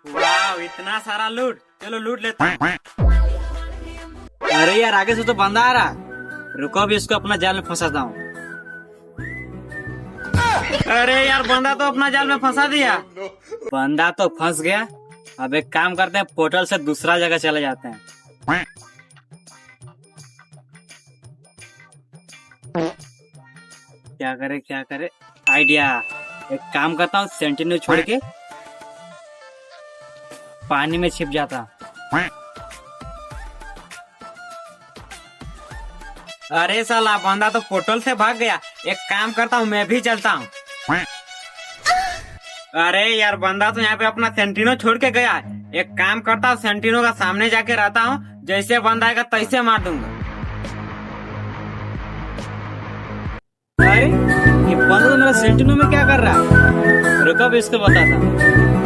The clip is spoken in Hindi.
वाह, इतना सारा लूट, चलो लूट लेते हैं। अरे यार आगे से तो बंदा आ रहा, रुको अभी इसको अपना जाल में फंसाता हूँ। अरे यार, बंदा तो अपना जाल में फंसा दिया। बंदा तो फंस गया, अब एक काम करते हैं, पोर्टल से दूसरा जगह चले जाते हैं। क्या करे आइडिया, एक काम करता हूँ, सेंटिनल छोड़ के पानी में छिप जाता। अरे साला, बंदा तो पोर्टल से भाग गया। एक काम करता हूँ, मैं भी चलता हूँ। अरे यार, बंदा तो यहाँ पे अपना सेंटिनो छोड़ के गया। एक काम करता हूँ, सेंटिनो का सामने जाके रहता हूँ, जैसे बंदा आएगा तैसे मार दूंगा। अरे ये बंदा तो मेरा सेंटिनो में क्या कर रहा है, रुको अभी इसको बताता हूँ।